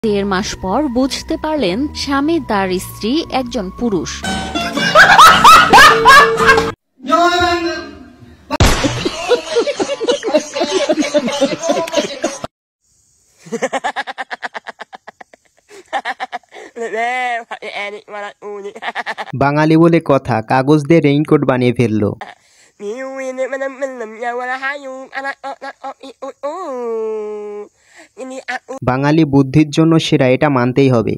1.5 মাস পর বুঝতে পারলেন স্বামী তার স্ত্রী একজন পুরুষ। বাঙালি বলে কথা, কাগজ দিয়ে রেইনকোট বানিয়ে ফেললো। বাঙালি বুদ্ধির জন্য সেরা, এটা মানতেই হবে।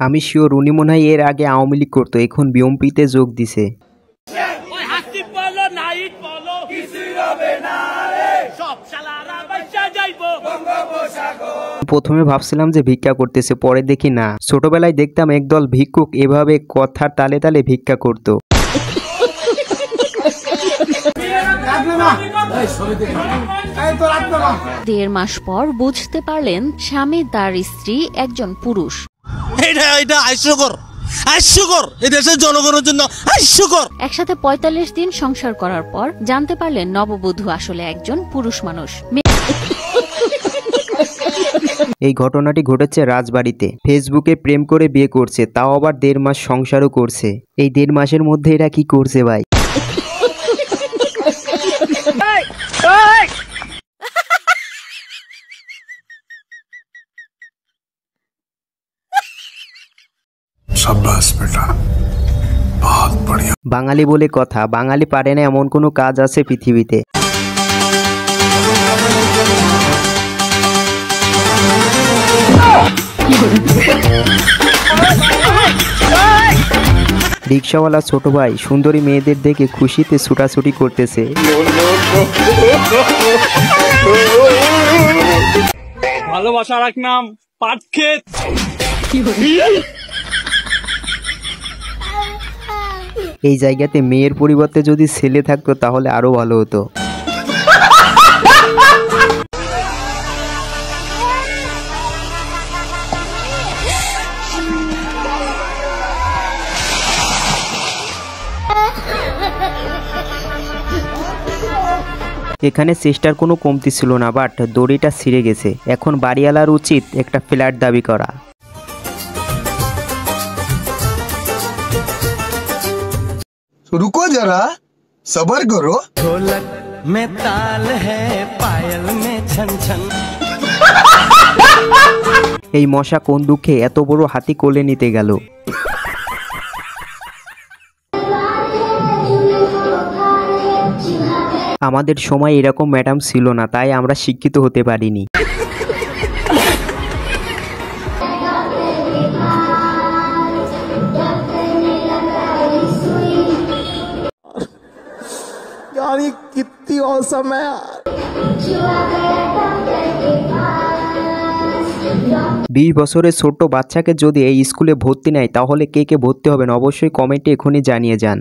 আমি শিওর উনি মনে হয় এর আগে আওয়ামী লীগ করতো, এখন বিএনপিতে যোগ দিছে। প্রথমে ভাবছিলাম যে ভিক্ষা করতেছে, পরে দেখি না। ছোটবেলায় দেখতাম একদল ভিক্ষুক এভাবে কথার তালে তালে ভিক্ষা করত। 1.5 মাস পর বুঝতে পারলেন স্বামী তার স্ত্রী একজন পুরুষ। জনগণের জন্য একসাথে 45 দিন সংসার করার পর জানতে পারলেন নববধূ আসলে একজন পুরুষ মানুষ। এই ঘটনাটি ঘটেছে রাজবাড়িতে। ফেসবুকে প্রেম করে বিয়ে করছে, তাও আবার 1.5 মাস সংসারও করছে। এই 1.5 মাসের মধ্যে এরা কি করছে ভাই? বাঙালি বলে কথা, বাঙালি পারে না এমন কোনো কাজ আছে পৃথিবীতে? রিক্সাওয়ালা ছোট ভাই সুন্দরী মেয়েদের দেখে খুশিতে ছুটাছুটি করতেছে। ভালোবাসার এক নাম পাটক্ষেত। এই জায়গাতে মেয়ের পরিবর্তে যদি ছেলে থাকতো তাহলে আরো ভালো হতো। এখানে চেষ্টার কোনো কমতি ছিল না, বাট দড়িটা ছিঁড়ে গেছে। এখন বাড়িওয়ালার উচিত একটা ফ্ল্যাট দাবি করা। रुको जरा सबर करो। ढोलक में ताल है, पायल में छन छन। এই মশা কোন দুঃখে এত বড় হাতি কোলে নিতে গেল? আমাদের সময় এরকম ম্যাডাম ছিল না, তাই আমরা শিক্ষিত হতে পারিনি। कितनी औसम है। 20 বছরের ছোট্ট বাচ্চাকে যদি এই স্কুলে ভর্তি নেয় তাহলে কে কে ভর্তি হবেন অবশ্যই কমেন্টে এখনই জানিয়ে যান।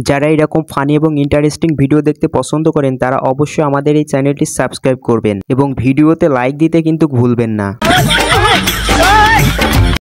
যারা এরকম ফানি এবং ইন্টারেস্টিং ভিডিও দেখতে পছন্দ করেন তারা অবশ্যই আমাদের এই চ্যানেলটি সাবস্ক্রাইব করবেন এবং ভিডিওতে লাইক দিতে কিন্তু ভুলবেন না।